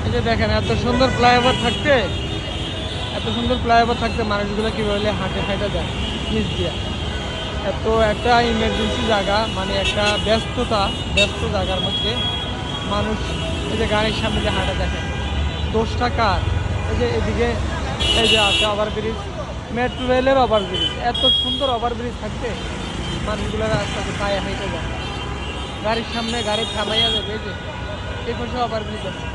এই যে দেখেন এত সুন্দর ফ্লাইওভার থাকতে মানুষগুলো কীভাবে হাঁটে হাঁটে যায় নিচ দিয়া। এত একটা ইমার্জেন্সি জায়গা, মানে একটা ব্যস্ত জায়গার মধ্যে মানুষ এই যে গাড়ির সামনে যে হাঁটা দেখেন, দোষটা কার? এই যে এদিকে এই যে আছে ওভারব্রিজ, মেট্রো রেলের ওভারব্রিজ, এত সুন্দর ওভারব্রিজ থাকতে মানুষগুলো রাস্তাতে পায়ে হেঁটে যায়। গাড়ির সামনে গাড়ি থামাইয়া যাবে, এই যে এই পাশে ওভারব্রিজ আছে,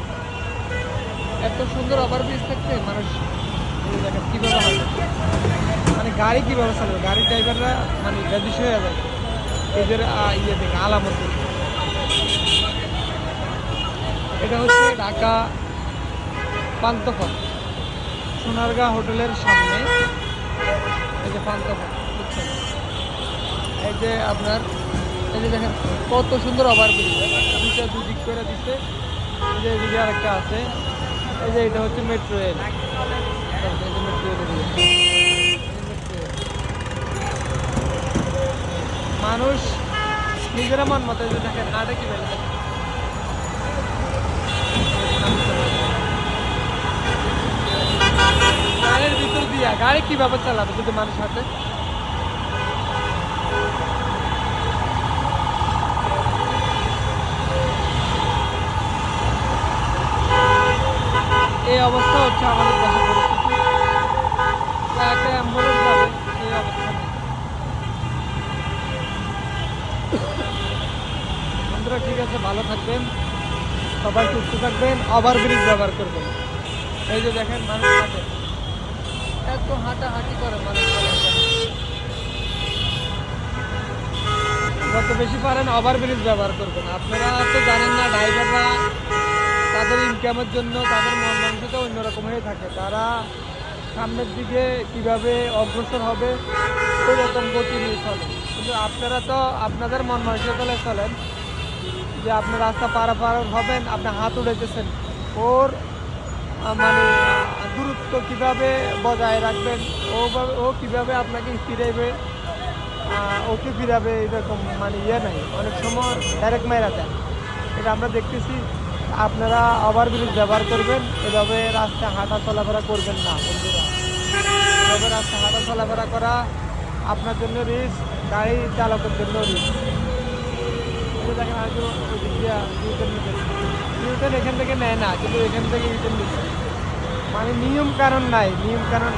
এত সুন্দর ওভারব্রিজ থাকতে মানুষ দেখেন কীভাবে হাঁটে, মানে গাড়ি কীভাবে চালাবে, গাড়ির ড্রাইভাররা মানে বেদিশ হয়ে যায় এদের ইয়ে থেকে আলামত থেকে। এটা হচ্ছে ঢাকা পান্থপথ, সোনারগাঁ হোটেলের সামনে। এই যে পান্থপথ বুঝছেন, এই যে আপনার এই যে দেখেন কত সুন্দর ওভারব্রিজ, দুই দিক করে দিচ্ছে। এই যে এদিকে আরেকটা আছে, এই যে এটা হচ্ছে মেট্রো রেল, মানুষ নিজেরা মন মতো দেখেন হাঁটে কি বেড়ে গাড়ির ভিতর দিয়া গাড়ি কিভাবে চালাবে যদি মানুষ হাঁটে? এই অবস্থা হচ্ছে আমাদের দেশের পরিস্থিতি, একটা অ্যাম্বুলেন্স যাবে এই অবস্থা। বন্ধুরা ঠিক আছে, ভালো থাকবেন, সবাই সুস্থ থাকবেন, ওভারব্রিজ ব্যবহার করবেন। এই যে দেখেন মানুষ হাঁটে, এত হাঁটাহাঁটি করে মানুষ, যত বেশি পারেন ওভারব্রিজ ব্যবহার করবেন। আপনারা তো জানেন না, ড্রাইভাররা তাদের ইনকামের জন্য তাদের মন মানসিকতা অন্যরকম হয়ে থাকে, তারা সামনের দিকে কিভাবে অগ্রসর হবে ওই রকম গতি নিয়ে চলে। কিন্তু আপনারা তো আপনাদের মন মানসিকতা চলেন যে আপনি রাস্তা পারাপার হবেন, আপনি হাত উড়াইতেছেন, ওর মানে দূরত্ব কিভাবে বজায় রাখবেন, ও কিভাবে আপনাকে ফিরাইবে, ওকে ফিরাবে, এরকম মানে ইয়ে নাই, অনেক সময় ডাইরেক্ট মাইরা দেন। এটা আমরা দেখতেছি। আপনারা ওভারব্রিজ ব্যবহার করবেন, এভাবে রাস্তায় হাঁটা চলাফেরা করবেন না বন্ধুরা। এভাবে রাস্তায় হাঁটা চলাফেরা করা আপনার জন্য রিস্ক, গাড়ি চালকের জন্য রিস্ক। দেখেন আগে ওই দিক দিয়ে ইউটার্ন এখান থেকে নেয় না, কিন্তু এখান থেকে ইউটার্ন দিচ্ছে, মানে নিয়ম কানুন নাই, নিয়ম কানুন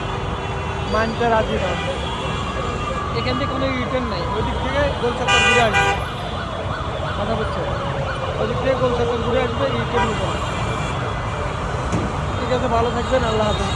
মানতে রাজি নয়। এখান থেকে কোনো ইউটার্ন নাই, ওই দিক থেকে গোল চক্কর ঘুরে আসবে, কথা বলছে, ওই দিক থেকে গোল চক্কর ঘুরে আসবে, ইউটার্ন নিতে। ঠিক আছে, ভালো থাকবেন, আল্লাহ হাফেজ।